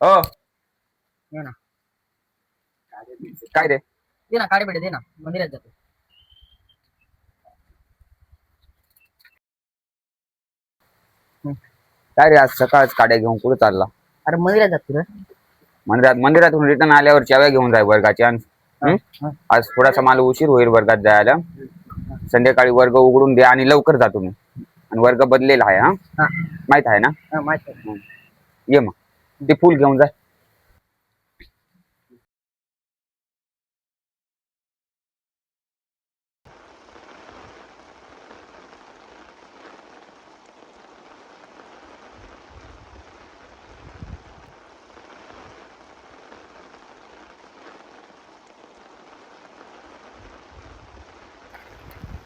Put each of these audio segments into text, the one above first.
हो. दे ना. काय रे? दे ना, काळे पेढे दे ना, मंदिरात जातो. काय रे, आज सकाळच काड्या घेऊन कुठे चालला? अरे मंदिरात जातो रे. मंदिरातून रिटर्न आल्यावर चाव्या घेऊन जाय वर्गाच्या. आज थोडासा मला उशीर होईल वर्गात जायला. संध्याकाळी वर्ग उघडून दे आणि लवकर जा तुम्ही. आणि वर्ग बदलेला आहे. हा, माहित आहे ना? माहित आहे. ये मग ते फुल घेऊन जा.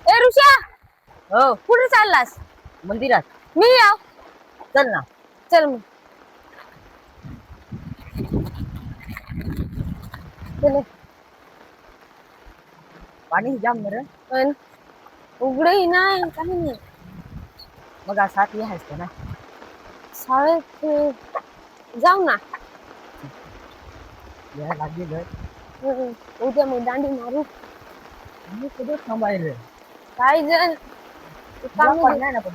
ए ऋषा, हो, कुठे चाललास? मंदिरात. मी याव. चल ना. चल मग. चल. पाणी जाम रे. पण उघडही नाही, काही नाही. मग आज साथ ये आहेस ना. शाळेत जाऊ ना. या लागली घर. उद्या मग दांडी मारू. मी कुठे थांबायला. काय जण काम नाही ना पण.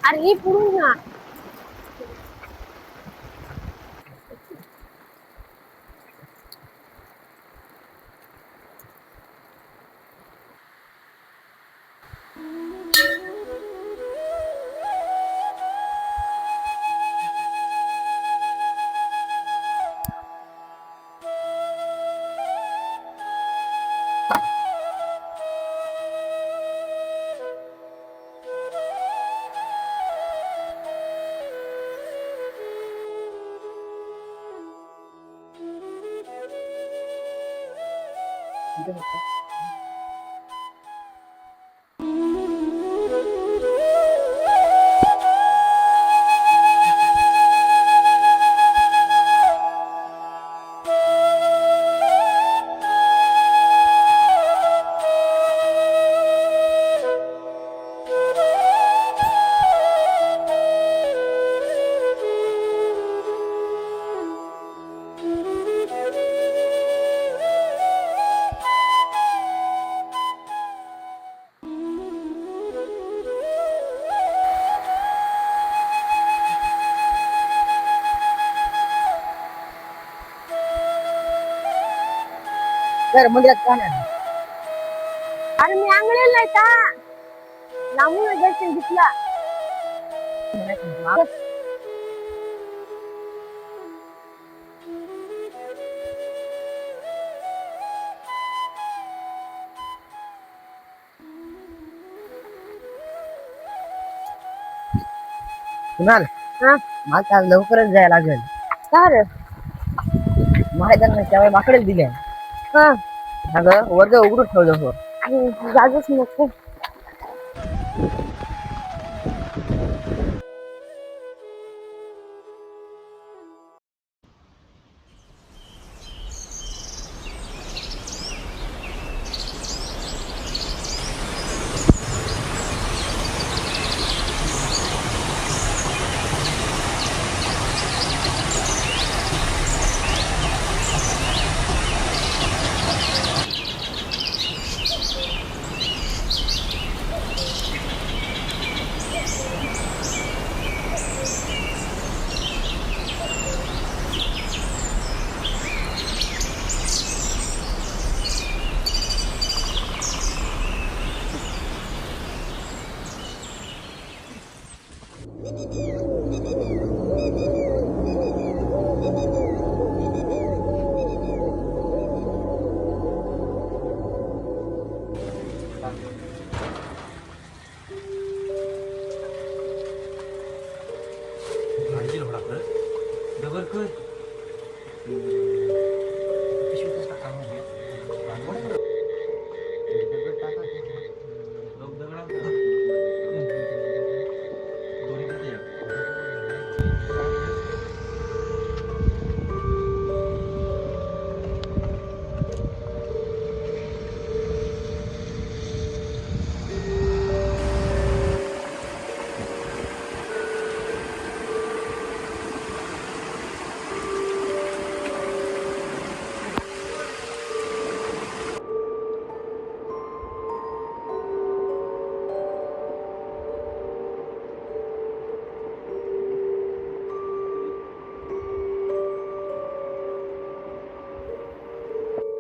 अरे ही पुढून ना. तर मंदिरात का नाही? अरे मी आंघोळीला नाही का, लांबून दर्शन घेतला. कुणाल, हा, मला आज लवकरच जायला लागेल. का रे? महाराजांना त्यावेळी माकडेच दिले. हा, अगं वर्ग उघडून ठेवलं हो. जागच नको.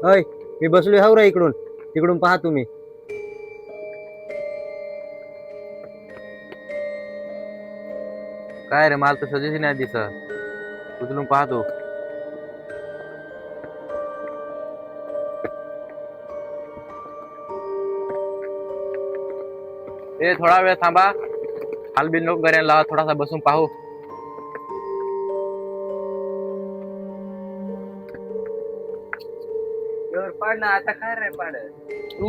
होय मी बसलोय हावरा इकडून तिकडून पहा तुम्ही. काय रे मला तर सजेशन नाही दिसत उचलून पाहतो. ए थोडा वेळ थांबा. हालबिल नको करायला थोडासा बसून पाहू. पाड ना आता काय रे पाड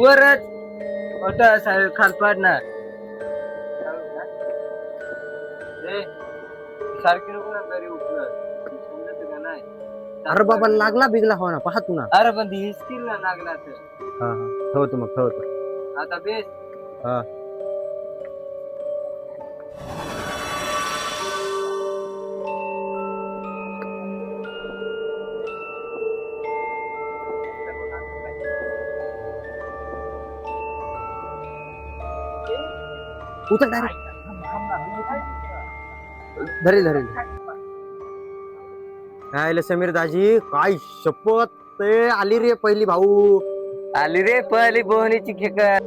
वरच खाल पाड ना सारखी नको ना तरी समजत का नाही. अरे बाबा लागला बिगला हो ना पहा तू ना. अरे पण हिस्किल ना लागला तर ठेवतो मग ठेवतो आता बेस. हा उचल डायरेक्ट धरेल धरेल. काय समीर दाजी काय शपथ ते आली रे पहिली भाऊ आली रे पहिली बोहनीची खेकर.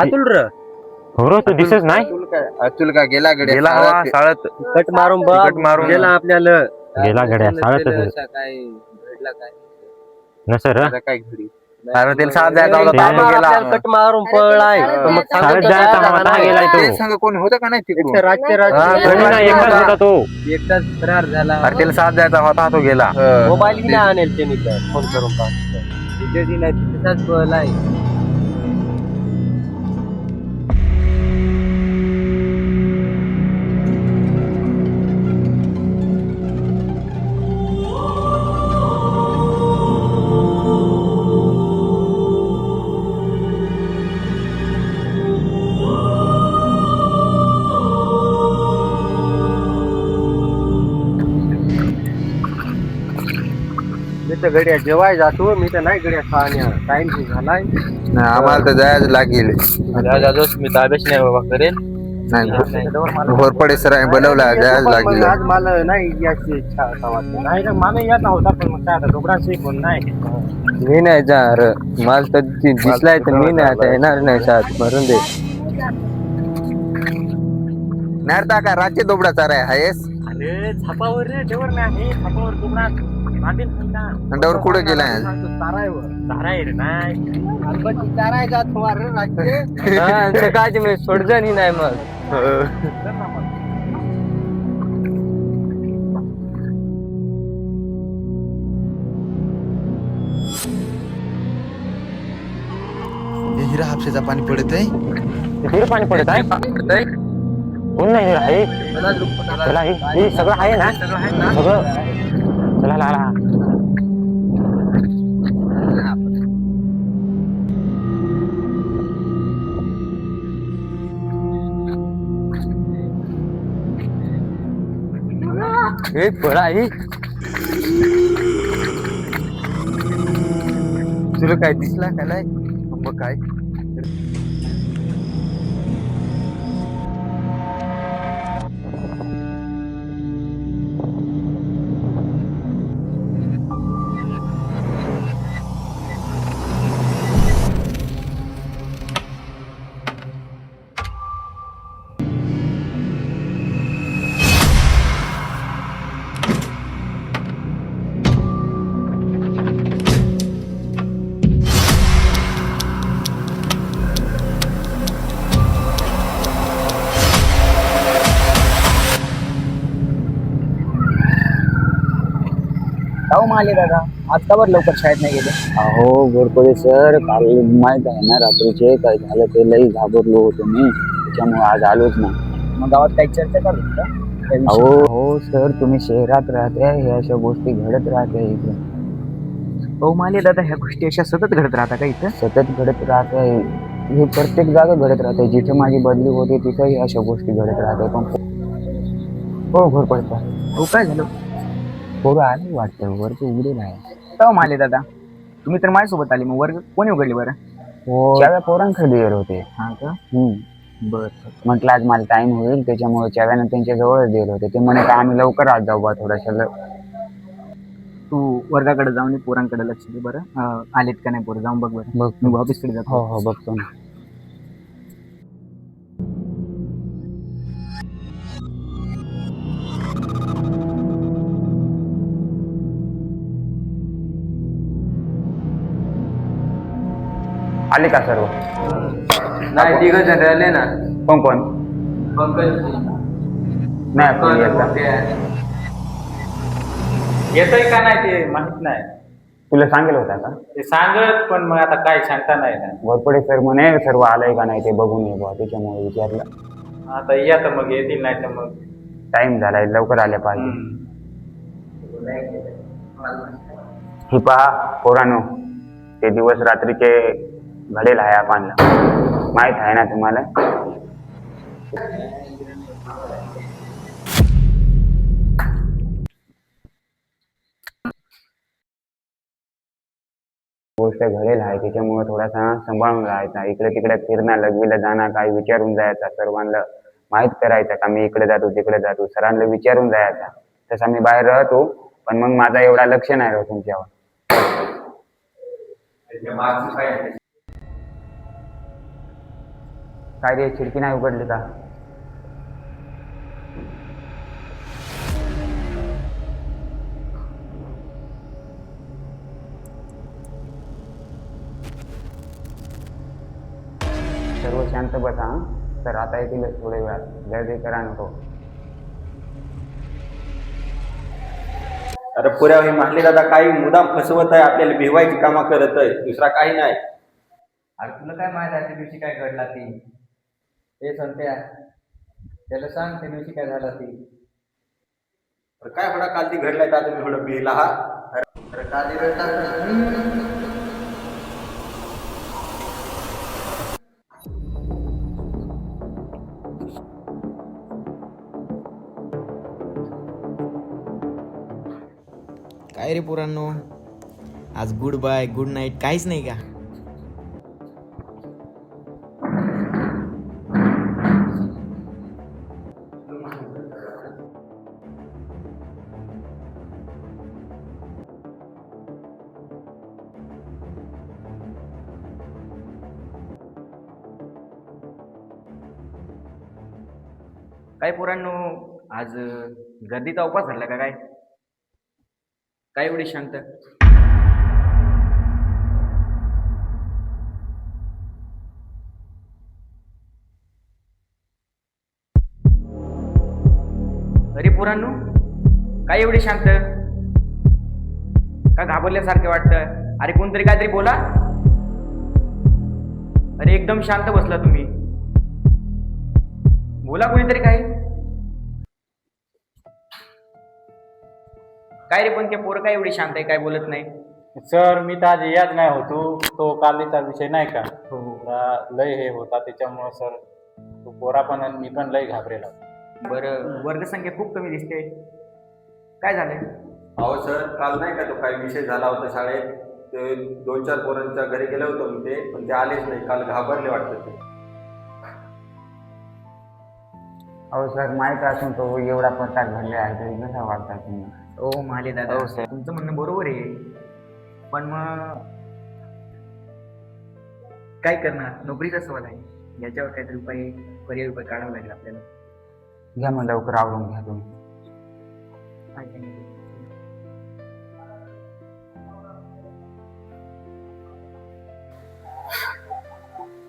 अतुल र हो तो दिसच नाही. अतुल का गेला गड्या गेला हवा साळत कट मारून कट मारून गेला आपल्याला. गेला गड्या साळत काय घडला काय नसर आता काय घडी. अरे त्याला साथ द्यायचा होता ते- तो गेला. कट मारून पळलाय मग साळत जायचा होता गेलाय ते तो. संग कोण होतं का नाही तिकडून. राजचे कोणी नाही एकटाच होता तो. एकटाच फरार झाला. अरे त्याला साथ द्यायचा होता तो गेला. मोबाईल बी नाही आणेल त्यांनी तर फोन करून पाहतो नाही तिथेच पळलाय. मी तर गड्या जेवाय जातो मी तर नाही गड्या खाण्या टाइम झालाय. नाही, आम्हाला तर जायच लागेल. मी ताब्याच नाही बाबा करेल. नाही घोरपडे सर बोलवला जायच पण लागेल. आज मला नाही याची इच्छा आता वाटते. नाही का मला येत होता पण मग काय आता डोबराशी कोण नाही. मी नाही जाणार मला तर दिसलाय तर मी नाही आता येणार नाही साथ मरून दे. नारता का राज्य दोबडा चाराय आहेस. अरे छापावर रे डेवर नाही छापावर डोबरा बांधेल खायला. अंडावर कुठे गेलाय. धाराय रे नाही. सकाळची मी सोडजणी नाही मग. हिरा हापशेचा पाणी पडत आहे. तिथे पाणी पडत आहे. कोण नाही आहे चला हे सगळं आहे ना सगळं. चला लाला हे पळा आहे. तुला काय दिसला का नाही मग काय. जाऊ माले दादा आज का बरं लवकर शाळेत नाही गेले? अहो घोरपडे सर, काल माहित आहे ना रात्रीचे काय झालं ते लई घाबरलो होतो मी, त्याच्यामुळे आज आलोच ना. मग गावात काही चर्चा चालू होती का? त्या विषयी? अहो हो सर, तुम्ही शहरात राहते, हे अशा गोष्टी घडत राहते इथे, हो माले दादा ह्या गोष्टी अशा सतत घडत राहता का इथं? सतत घडत राहते. हे प्रत्येक जागा घडत राहते. जिथे माझी बदली होते तिथेही अशा गोष्टी घडत राहते. पण हो घोरपडे सर, हो काय झालं? पोरं आले वाटतं, वर्ग उघडेल आहे. हो माले दादा तुम्ही तर माझ्यासोबत आले, मग वर्ग कोणी उघडले बरं? हो चाव्या पोरांकडे येत होते. हा का? बर म्हटलं आज मला टाइम होईल, त्याच्यामुळे चाव्यानं त्यांच्या जवळच दिले होते. ते म्हणे का आम्ही लवकर आज जाऊ बा थोड्याशा तू वर्गाकडे जाऊन ये, पोरांकडे लक्ष दे बरं. आलेत का नाही पोरं, जाऊन बघ बरं. बघ. मी ऑफिसकडे जातो. हो हो बघतो ना. आले का सर्व? नाही, 3 जण राहिले ना. कोण कोण? पंकज नाही आपली येत. येतोय का नाही ते माहित नाही. तुला सांगेल होता का? ते सांगत पण मग आता काय सांगता नाही ना. घोरपडे सर म्हणे सर्व आलंय का नाही ते बघून ये बुवा, त्याच्यामुळे विचारलं. आता या तर मग येतील नाही तर मग टाइम झालाय, लवकर आले पाहिजे. ही पहा पोरानो, ते दिवस रात्रीचे घडेल आहे आपणला, माहित आहे ना तुम्हाला. गोष्ट घडेल आहे, त्याच्यामुळे थोडासा सांभाळून राहायचा. इकडे तिकडे फिरणं, लघवीला जाणं, काही विचारून जायचा, सर्वांना माहीत करायचं का मी इकडे जातो तिकडे जातो, सरांना विचारून जायचा. तसा मी बाहेर राहतो, पण मग माझा एवढा लक्ष नाही राहत तुमच्यावर. काय रे, खिडकी नाही उघडली का? सर्व शांत बसा. तर आता येतीलच थोडे वेळात, गर्दी करा नको. अरे पुऱ्या ही मानले दादा काही मुदाम फसवत आहे, आपल्याला भिवायची कामा करत आहे, दुसरा काही नाही. अरे तुला काय माहित आहे त्या दिवशी काय घडला ती? हे सांगते त्याला सांग त्या दिवशी काय झाला ती. अरे काय थोडा काल ती घडलाय तर तुम्ही थोडं भिला हा. अरे काल ती घडला. काय रे पोरांनो, आज गुड बाय गुड नाईट काहीच नाही का? काय पोरांनो, आज गर्दीचा उपवास धरला का काय? काय एवढी शांत? अरे पोरांनो, काय एवढी शांत? का घाबरल्यासारखे वाटतं? अरे कोणतरी काहीतरी बोला. अरे एकदम शांत बसला तुम्ही, बोला कोणीतरी काही. काय रे पण ते पोरं काय एवढी शांत आहे, काय बोलत नाही? सर मी तर आज याच नाही होतो, तो कालीचा विषय नाही का, लय हे होता त्याच्यामुळे सर तो पोरा पण आणि मी पण लय घाबरेला. बरं, वर्गसंख्या खूप कमी दिसते, काय झालंय? अहो सर, काल नाही का तो काही विषय झाला होता शाळेत, ते 2-4 पोरांच्या घरी गेलो होतो मी, ते पण ते आलेच नाही. काल घाबरले वाटतं ते. अहो सर, माहीत असून तो एवढा प्रकार घडले आहे तरी कसा वाटता तुम्ही? ओ माले दादा, तुमचं म्हणणं बरोबर आहे, पण मग काय करणार? नोकरीचा सवाल आहे, याच्यावर काहीतरी पर्याय उपाय काढावा लागेल आपल्याला. घ्या मग लवकर आवडून घ्या तुम्ही. काय सांगितलं?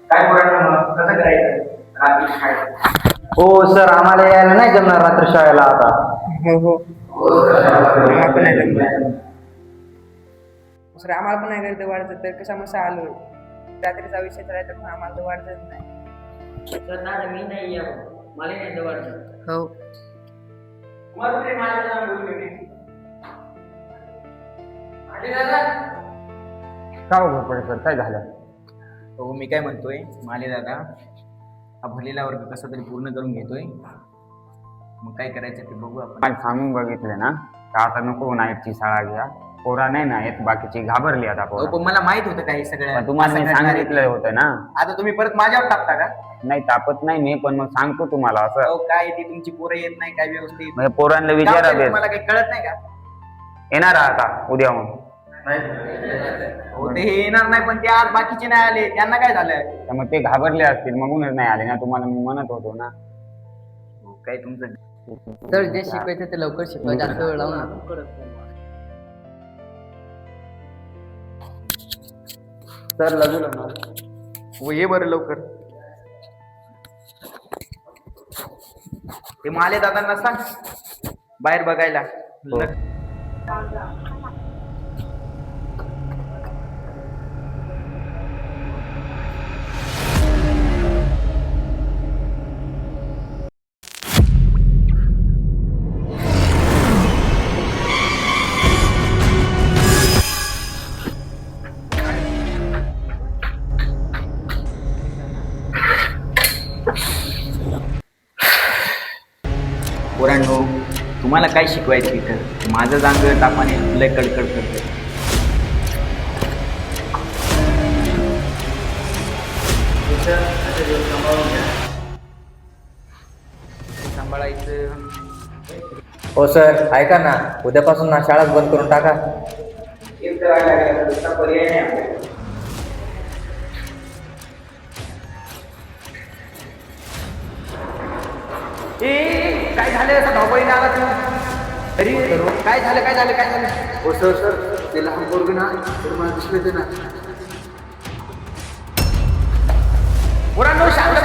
काय करायचं, कसं करायचं रात्री शाळेत? हो सर, आम्हाला यायला नाही जमणार रात्र शाळेला आता. दुसरं आम्हाला पण नाही गर्दी वाढत तर कशा मसा आलो रात्रीचा विषय करायचा पण आम्हाला तर वाढतच नाही तर दादा मी नाही या मला नाही जवळचं हो का हो घोरपडे सर काय झालं? हो मी काय म्हणतोय माले दादा हा भरलेला वर्ग कसा तरी पूर्ण करून घेतोय मग काय करायचं ते बघू आपण. आज सांगून बघितलं ना तर आता नको नाईटची शाळा घ्या. पोरा नाही ना येत बाकीची घाबरली आता हो, पोरा. पण मला माहित होतं काही सगळं पण तुम्हाला मी सांगितलं होतं ना. आता तुम्ही परत माझ्यावर टाकता का? नाही तापत नाही मी पण मग सांगतो तुम्हाला असं. हो काय ती तुमची पोरं येत नाही काय व्यवस्थित म्हणजे पोरांना विचारा बेस. मला काही कळत नाही का? येणार आता उद्या मग हो ते हे येणार नाही पण ते आज बाकीचे नाही आले त्यांना काय झालं? तर मग ते घाबरले असतील म्हणूनच नाही आले ना तुम्हाला मी म्हणत होतो ना. हो, काय तुमचं तर जे शिकवायचं ते लवकर शिकवा जास्त वेळ लावू नका सर लगू ना. हो ये बरं लवकर. ते माले दादांना सांग बाहेर बघायला. पोरांनो तुम्हाला काय शिकवायचं इथं? माझं जांग तापाने लय कडकड करतं. सांभाळायचं. हो सर ऐका ना उद्यापासून ना शाळाच बंद करून टाका दुसरा पर्याय नाही आपल्याला. ए काय झालं असं धावपळीने आला तू? अरे काय झालं काय झालं काय झालं? हो सर सर ते लहान पोरग ना तर मला दिसले ते ना पोरांनो शांत